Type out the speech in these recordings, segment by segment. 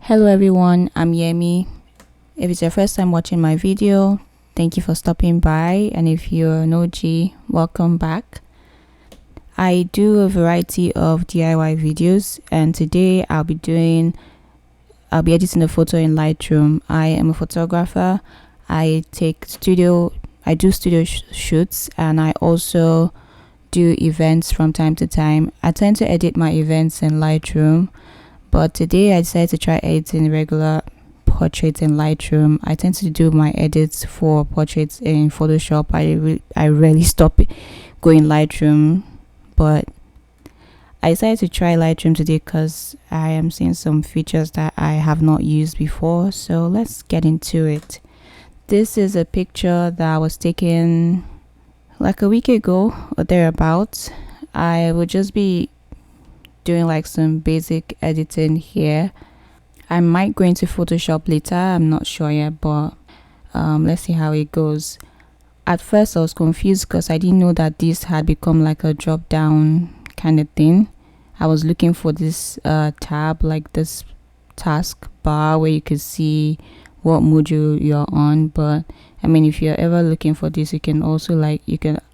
Hello everyone, I'm Yemi. If it's your first time watching my video, thank you for stopping by, and if you're an OG, welcome back. I do a variety of DIY videos, and today I'll be editing a photo in Lightroom. I am a photographer. I do studio shoots, and I also do events from time to time. I tend to edit my events in Lightroom, but today I decided to try editing regular portraits in Lightroom. I tend to do my edits for portraits in Photoshop. I rarely stop going Lightroom, but I decided to try Lightroom today because I am seeing some features that I have not used before. So let's get into it. This is a picture that was taken like a week ago or thereabouts. I would just be doing like some basic editing here. I might go into Photoshop later, I'm not sure yet, but let's see how it goes. At first I was confused because I didn't know that this had become like a drop down kind of thing. I was looking for this tab, like this task bar where you could see what module you're on, but I mean, if you're ever looking for this, you can also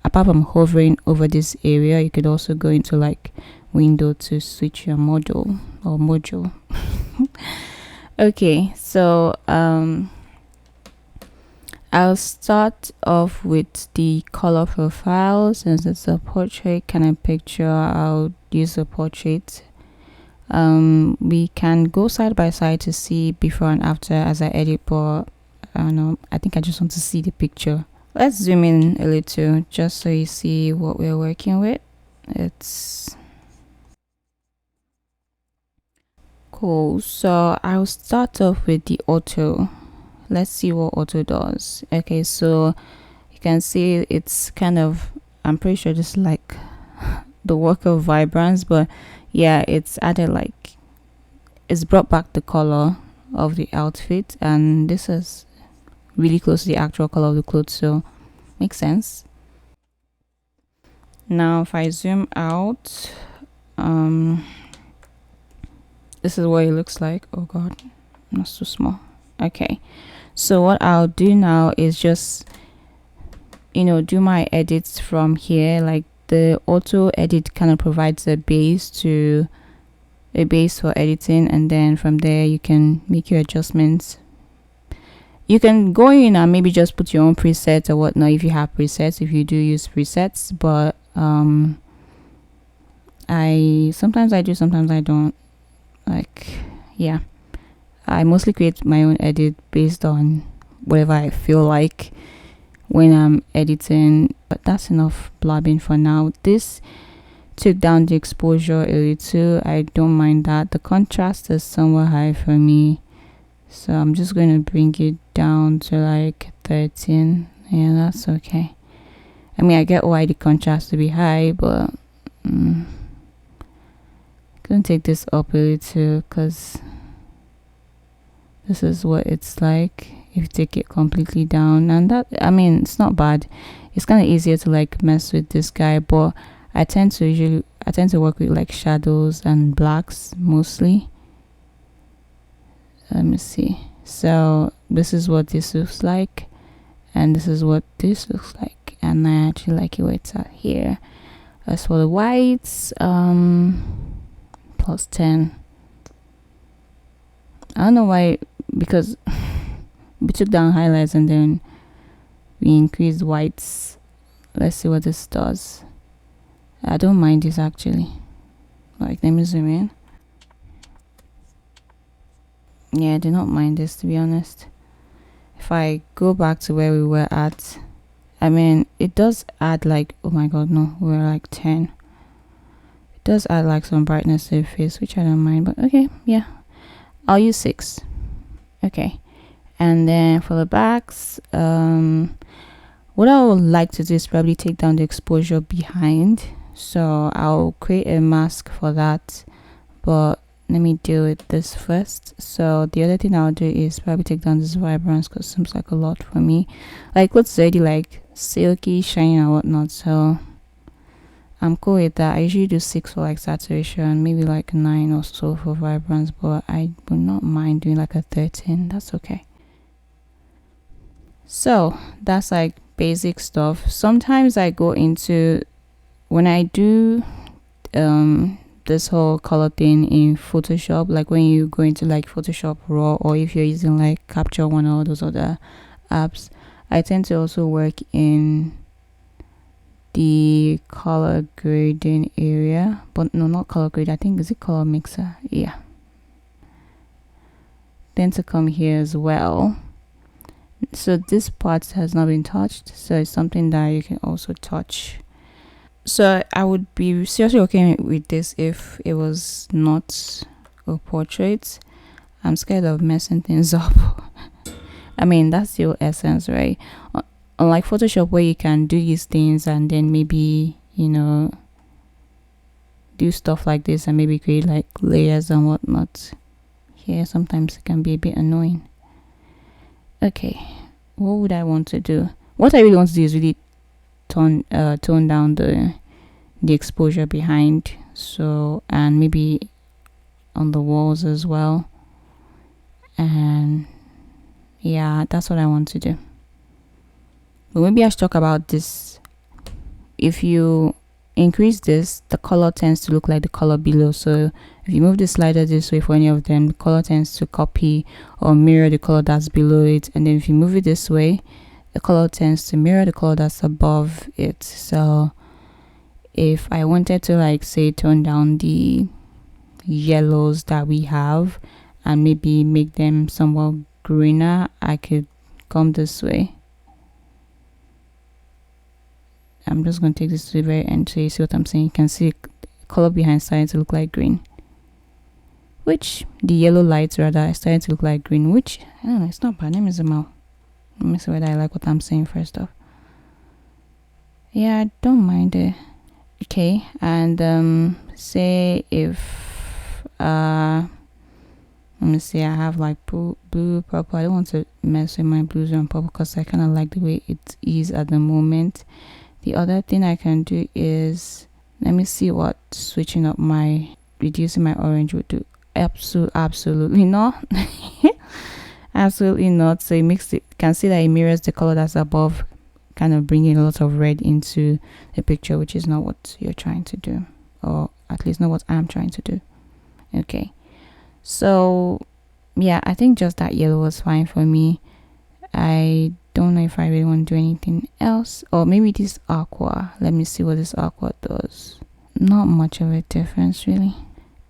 apart from hovering over this area, you could also go into like window to switch your module. Okay, so I'll start off with the color profile. Since it's a portrait kind of picture, I'll use a portrait. We can go side by side to see before and after as I edit, but I don't know, I think I just want to see the picture. Let's zoom in a little just so you see what we're working with. It's cool. So I'll start off with the auto. Let's see what auto does. Okay, so you can see it's kind of, I'm pretty sure this is like the work of vibrance, but yeah, it's added like, it's brought back the color of the outfit, and this is really close to the actual color of the clothes, so makes sense. Now if I zoom out, this is what it looks like. Oh god, not so small. Okay, so what I'll do now is just do my edits from here. Like the auto edit kind of provides a base for editing, and then from there you can make your adjustments. You can go in and maybe just put your own presets or whatnot if you have presets, if you do use presets, but sometimes I do, sometimes I don't. Like, yeah, I mostly create my own edit based on whatever I feel like when I'm editing. But that's enough blabbing for now. This took down the exposure a little. I don't mind that. The contrast is somewhat high for me, so I'm just going to bring it down to like 13. Yeah, that's okay. I mean, I get why the contrast to be high, but gonna take this up a little because this is what it's like if you take it completely down. And that, I mean, it's not bad. It's kind of easier to like mess with this guy, but I tend to work with like shadows and blacks mostly. Let me see. So this is what this looks like, and this is what this looks like, and I actually like it where it's at here. As for the whites, plus 10. I don't know why, because we took down highlights and then we increased whites. Let's see what this does. I don't mind this actually. Like, let me zoom in. Yeah, I do not mind this, to be honest. If I go back to where we were at, I mean, it does add like, oh my god, no, we're like 10. It does add like some brightness to the face, which I don't mind, but okay, yeah, I'll use 6. Okay, and then for the backs, what I would like to do is probably take down the exposure behind, so I'll create a mask for that, but let me deal with this first. So the other thing I'll do is probably take down this vibrance because it seems like a lot for me. Like, what's already like silky, shiny and whatnot, so I'm cool with that. I usually do 6 for like saturation, maybe like 9 or so for vibrance, but I would not mind doing like a 13. That's okay. So that's like basic stuff. Sometimes I go into, when I do this whole color thing in Photoshop, like when you go into like Photoshop Raw, or if you're using like Capture One or those other apps, I tend to also work in the color grading area, but no, not color grade. I think is it color mixer. Yeah, then to come here as well. So this part has not been touched, so it's something that you can also touch. So I would be seriously okay with this if it was not a portrait. I'm scared of messing things up. I mean, that's your essence, right? Unlike Photoshop, where you can do these things and then maybe, you know, do stuff like this and maybe create like layers and whatnot. Here sometimes it can be a bit annoying. Okay, what would I want to do? What I really want to do is really tone down the exposure behind, so, and maybe on the walls as well. And yeah, that's what I want to do. But maybe I should talk about this. If you increase this, the color tends to look like the color below. So if you move the slider this way for any of them, the color tends to copy or mirror the color that's below it. And then if you move it this way, the color tends to mirror the color that's above it. So if I wanted to, like, say, tone down the yellows that we have and maybe make them somewhat greener, I could come this way. I'm just going to take this to the very end so you see what I'm saying. You can see the color behind starting to look like green, which the yellow lights rather is starting to look like green, which I don't know, it's not bad. Let me zoom out. Let me see whether I like what I'm saying first off. Yeah, I don't mind it. Okay, and say if let me see, I have like blue, purple. I don't want to mess with my blues and purple because I kind of like the way it is at the moment. The other thing I can do is, let me see what switching up reducing my orange would do. Absolutely not. Absolutely not. So it makes it, can see that it mirrors the color that's above, kind of bringing a lot of red into the picture, which is not what you're trying to do, or at least not what I'm trying to do. Okay, so yeah, I think just that yellow was fine for me. I don't know if I really want to do anything else, or maybe this aqua. Let me see what this aqua does. Not much of a difference really.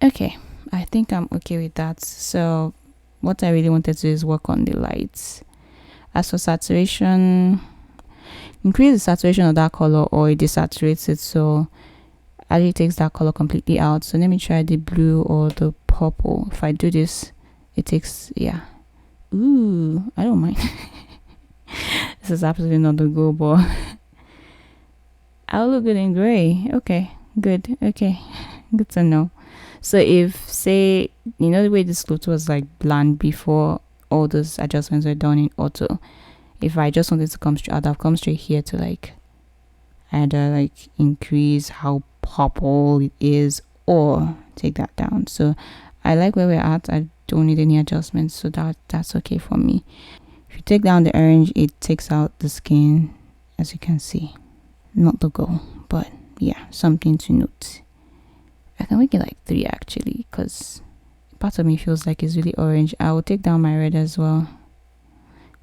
Okay, I think I'm okay with that. So what I really wanted to do is work on the lights. As for saturation, increase the saturation of that color or it desaturates it, so it takes that color completely out. So let me try the blue or the purple. If I do this, it takes, yeah, ooh, I don't mind. This is absolutely not the goal, but I'll look good in gray. Okay, good. Okay, good to know. So if, say, you know the way this look was like bland before all those adjustments were done in auto, if I just wanted to come straight, I'd have come straight here to like either like increase how purple it is or take that down. So I like where we're at. I don't need any adjustments, so that's okay for me. If you take down the orange, it takes out the skin, as you can see. Not the goal, but yeah, something to note. I can make it like 3 actually, because part of me feels like it's really orange. I will take down my red as well.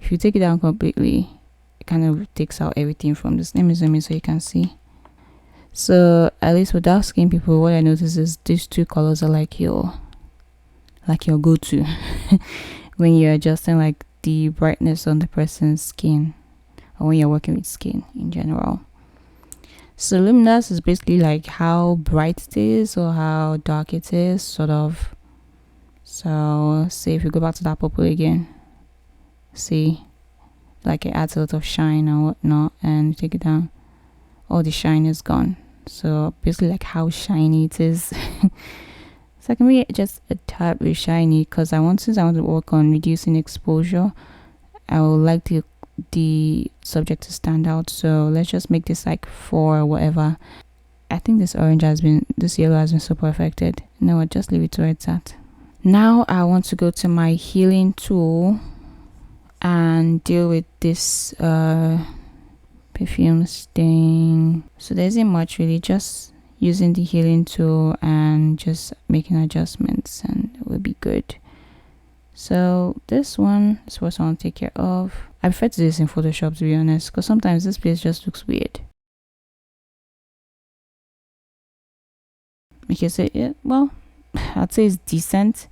If you take it down completely, it kind of takes out everything from this. Let me zoom in so you can see. So at least with dark skin people, what I notice is these 2 colors are like your go-to when you're adjusting like the brightness on the person's skin, or when you're working with skin in general. So luminous is basically like how bright it is or how dark it is, sort of. So say if you go back to that purple again, see, like it adds a lot of shine and whatnot, and you take it down, all the shine is gone. So basically like how shiny it is. So I can make it just a tad bit shiny, because since I want to work on reducing exposure, I would like the subject to stand out. So let's just make this like 4 or whatever. I think this yellow has been super affected. No, I'll just leave it where it's at. Now I want to go to my healing tool and deal with this perfume stain. So there isn't much really, just using the healing tool and just making adjustments, and it will be good. So this one is what I want to take care of. I prefer to do this in Photoshop, to be honest, because sometimes this place just looks weird. Because well, I'd say it's decent.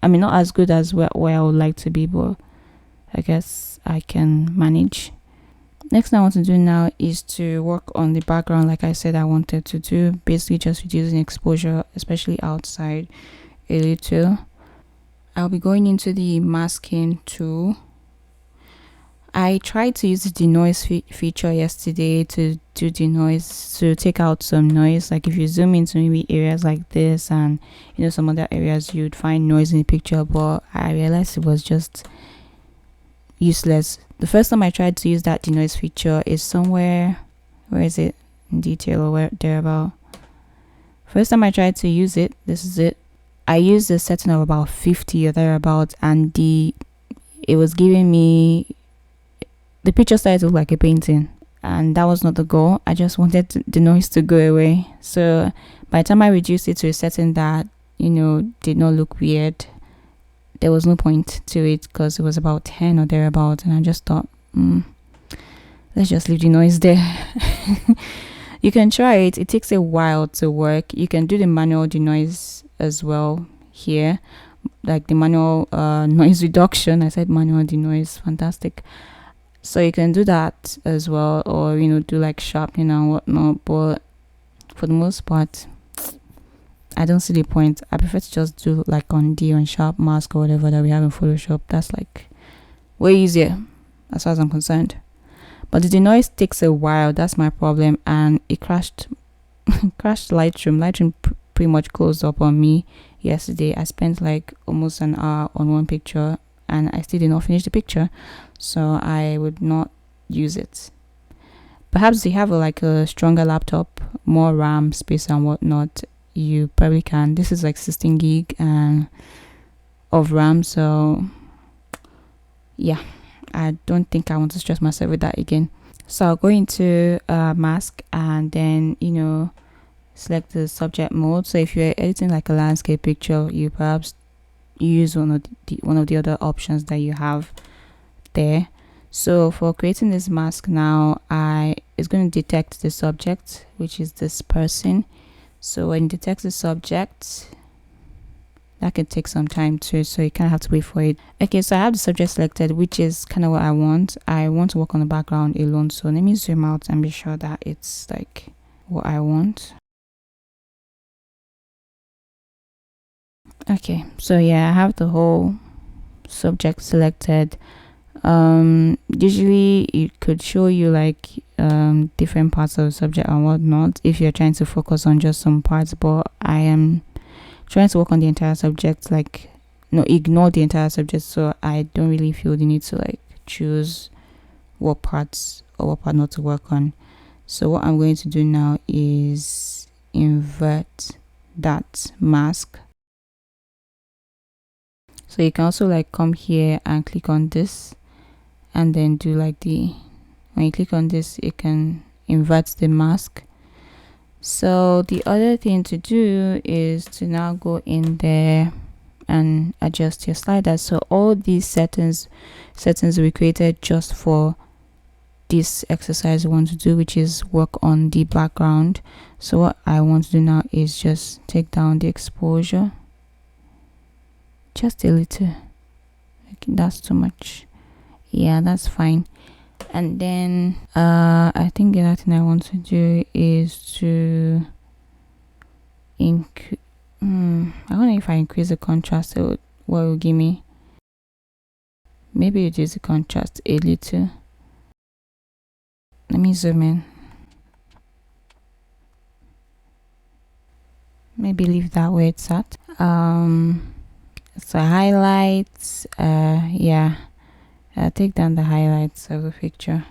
I mean, not as good as where I would like to be, but I guess I can manage. Next thing I want to do now is to work on the background, like I said I wanted to do. Basically just reducing exposure, especially outside, a little. I'll be going into the masking tool. I tried to use the denoise feature yesterday to do denoise, to take out some noise. Like if you zoom into maybe areas like this and some other areas, you'd find noise in the picture, but I realized it was just useless. The first time I tried to use that denoise feature is somewhere, where is it, in detail or where thereabout. First time I tried to use it, this is it. I used a setting of about 50 or thereabout, and it was giving me, the picture started to look like a painting, and that was not the goal. I just wanted the noise to go away. So by the time I reduced it to a setting that did not look weird, there was no point to it, because it was about 10 or thereabout, and I just thought, let's just leave the noise there. You can try it. It takes a while to work. You can do the manual denoise as well here, like the manual noise reduction. I said manual denoise, fantastic. So you can do that as well, or do like sharpening and whatnot, but for the most part I don't see the point. I prefer to just do like on sharp mask or whatever that we have in Photoshop. That's like way easier as far as I'm concerned. But the denoise takes a while. That's my problem, and it crashed Lightroom pretty much closed up on me yesterday. I spent like almost an hour on one picture, and I still did not finish the picture, so I would not use it. Perhaps you have a stronger laptop, more RAM space and whatnot, you probably can. This is like 16 gig and of RAM, so yeah, I don't think I want to stress myself with that again. So I'll go into mask, and then select the subject mode. So if you're editing like a landscape picture, you perhaps use one of the other options that you have there. So for creating this mask now, it's going to detect the subject, which is this person. So when it detects the subject, that can take some time too, so you kind of have to wait for it. Okay, so I have the subject selected, which is kind of what I want. I want to work on the background alone, so let me zoom out and be sure that it's like what I want. Okay, so yeah, I have the whole subject selected. Usually it could show you like different parts of the subject and whatnot if you're trying to focus on just some parts, but I am trying to work on the entire subject, ignore the entire subject, so I don't really feel the need to like choose what parts or what part not to work on. So what I'm going to do now is invert that mask. So you can also like come here and click on this, and then do like when you click on this, it can invert the mask. So the other thing to do is to now go in there and adjust your sliders. So all these settings we created just for this exercise we want to do, which is work on the background. So what I want to do now is just take down the exposure just a little. Okay, that's too much. Yeah, that's fine. And then I think the other thing I want to do is to I don't know if I increase the contrast, what will give me. Maybe reduce the contrast a little. Let me zoom in. Maybe leave that where it's at. So highlights, yeah, take down the highlights of the picture.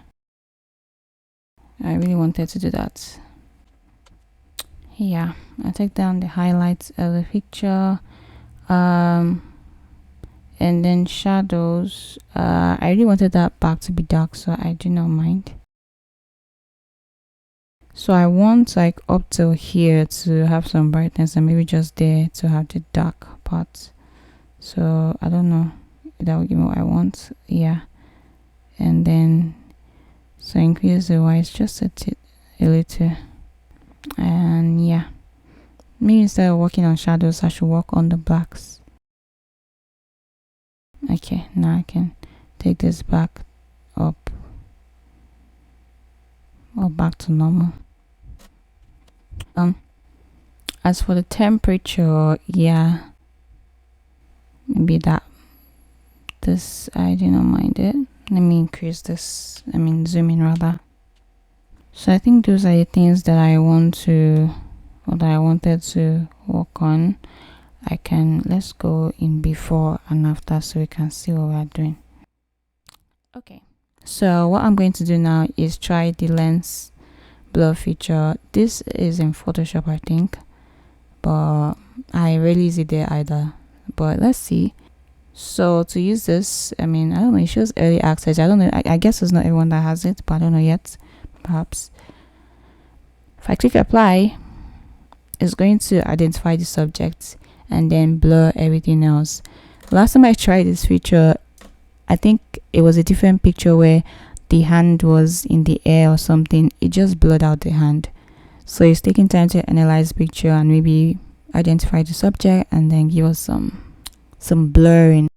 I really wanted to do that. Yeah, I take down the highlights of the picture. And then shadows, I really wanted that back to be dark, so I do not mind. So I want like up till here to have some brightness, and maybe just there to have the dark parts. So I don't know if that will give me what I want. Yeah. And then so increase the whites just set it a little. And yeah, maybe instead of working on shadows, I should work on the blacks. Okay, now I can take this back up or back to normal. As for the temperature, yeah, maybe that this I do not mind it. Let me increase this, zoom in rather. So I think those are the things that I want to, or that I wanted to work on. Let's go in before and after so we can see what we're doing. Okay, so what I'm going to do now is try the lens blur feature. This is in Photoshop, I think, but I rarely use it there either. But let's see. So to use this, I don't know, it shows early access. I don't know, I guess it's not everyone that has it, but I don't know yet. Perhaps if I click apply, it's going to identify the subject and then blur everything else. Last time I tried this feature, I think it was a different picture where the hand was in the air or something. It just blurred out the hand. So it's taking time to analyze the picture and maybe identify the subject and then give us some blurring.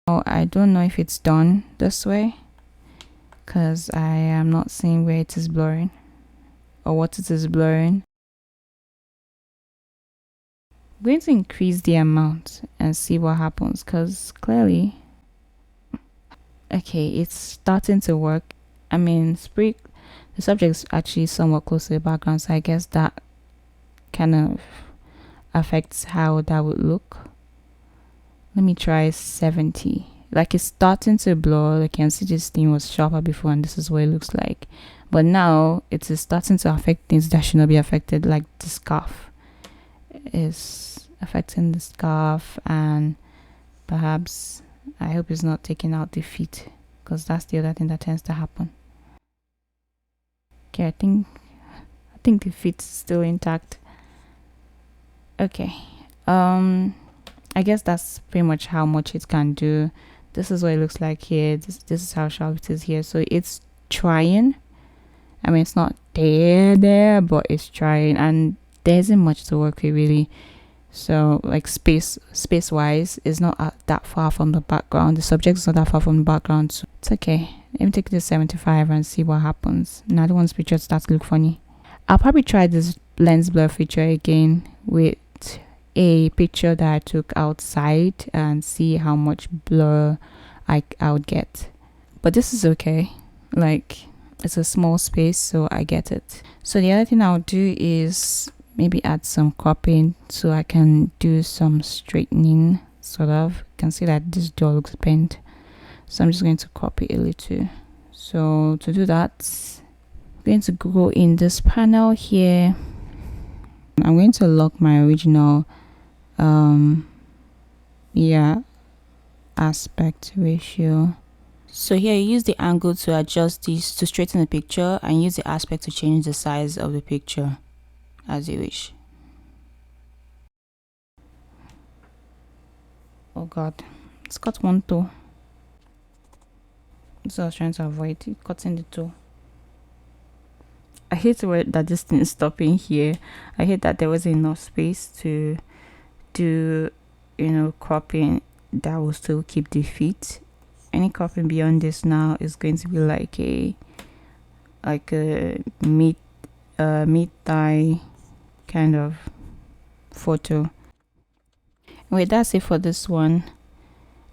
Oh, I don't know if it's done this way because I am not seeing where it is blurring or what it is blurring. I'm going to increase the amount and see what happens because clearly, okay, it's starting to work. The subject is actually somewhat close to the background, so I guess that kind of affects how that would look. Let me try 70. Like it's starting to blur. Like you can see this thing was sharper before and this is what it looks like. But now it is starting to affect things that should not be affected, like the scarf is affecting the scarf, and perhaps I hope it's not taking out the feet because that's the other thing that tends to happen. Okay, I think the feet is still intact. Okay. I guess that's pretty much how much it can do. This is what it looks like here. This is how sharp it is here. So it's trying. It's not there, but it's trying, and there isn't much to work with really. So like space wise, it's not that far from the background. The subject is not that far from the background, so it's okay. Let me take this 75 and see what happens. Now the one's picture starts to look funny. I'll probably try this lens blur feature again with a picture that I took outside and see how much blur I would get. But this is okay. Like it's a small space, so I get it. So the other thing I'll do is maybe add some cropping so I can do some straightening, sort of. You can see that this door looks bent, so I'm just going to crop it a little. So to do that, I'm going to go in this panel here. I'm going to lock my original aspect ratio. So here you use the angle to adjust this to straighten the picture, and use the aspect to change the size of the picture as you wish. Oh god, it's cut one toe. That's what I was trying to avoid, cutting the toe. I hate that this thing is stopping here. I hate that there wasn't enough space to do cropping that will still keep the feet. Any cropping beyond this now is going to be like a mid thigh kind of photo. Wait, that's it for this one.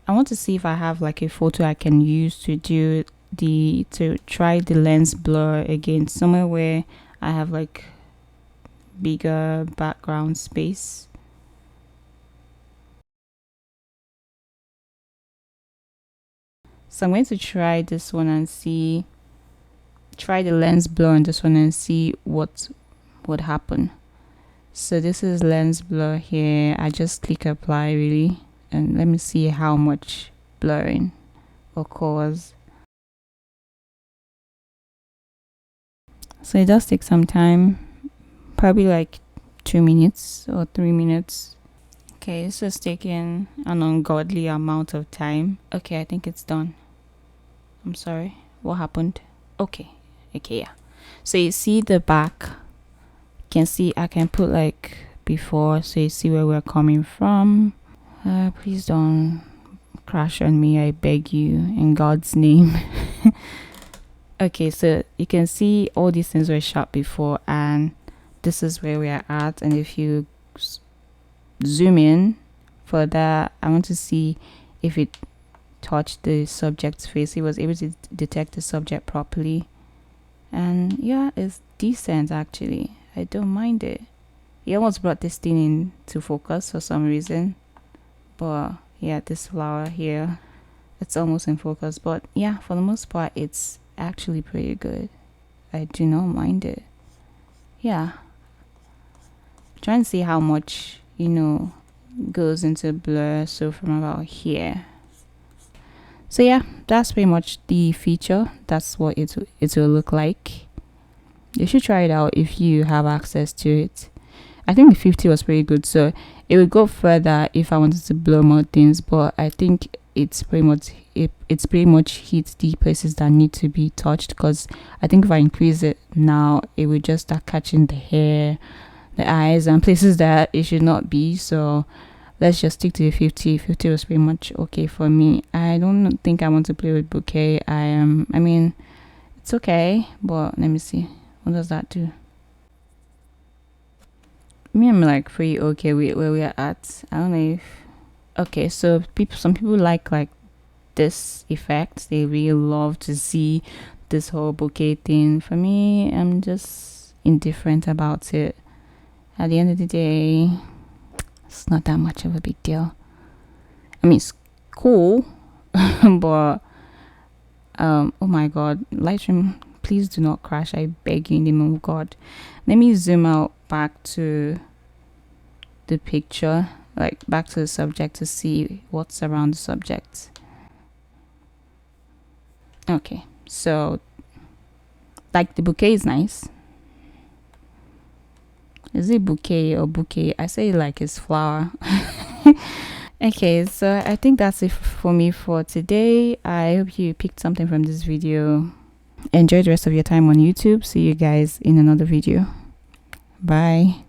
I want to see if I have like a photo I can use to try the lens blur again, somewhere where I have like bigger background space. So I'm going to try this one and see try the lens blur on this one and see what would happen. So this is lens blur here. I just click apply really, and let me see how much blurring occurs. So it does take some time, probably like 2 minutes or 3 minutes. Okay, this is taking an ungodly amount of time. Okay, I think it's done. I'm sorry, what happened? Okay, yeah. So you see the back, you can see I can put like before, so you see where we're coming from. Please don't crash on me, I beg you, in God's name. Okay, so you can see all these things were shot before, and this is where we are at. And if you zoom in for that, I want to see if it touched the subject's face. It was able to detect the subject properly, and yeah, it's decent actually. I don't mind it. He almost brought this thing into focus for some reason, but yeah, this flower here, it's almost in focus. But yeah, for the most part, it's actually pretty good. I do not mind it. Yeah, trying to see how much, you know, goes into blur. So from about here. So yeah, that's pretty much the feature. That's what it will look like. You should try it out if you have access to it. I think the 50 was pretty good, so it would go further if I wanted to blur more things, but I think it's pretty much hit the places that need to be touched, because I think if I increase it now, it would just start catching the hair, the eyes, and places that it should not be. So let's just stick to the 50. 50 was pretty much okay for me. I don't think I want to play with bouquet. I mean, it's okay, but let me see, what does that do? I'm like pretty okay with where we are at. I don't know if, okay, so some people like this effect. They really love to see this whole bouquet thing. For me, I'm just indifferent about it. At the end of the day, it's not that much of a big deal. I mean, it's cool, but oh my god, Lightroom, please do not crash, I beg you in the name of God. Let me zoom out back to the picture, like back to the subject, to see what's around the subject. Okay, so like the bouquet is nice. Is it bouquet or bouquet? I say like it's flower. Okay, so I think that's it for me for today. I hope you picked something from this video. Enjoy the rest of your time on YouTube. See you guys in another video. Bye.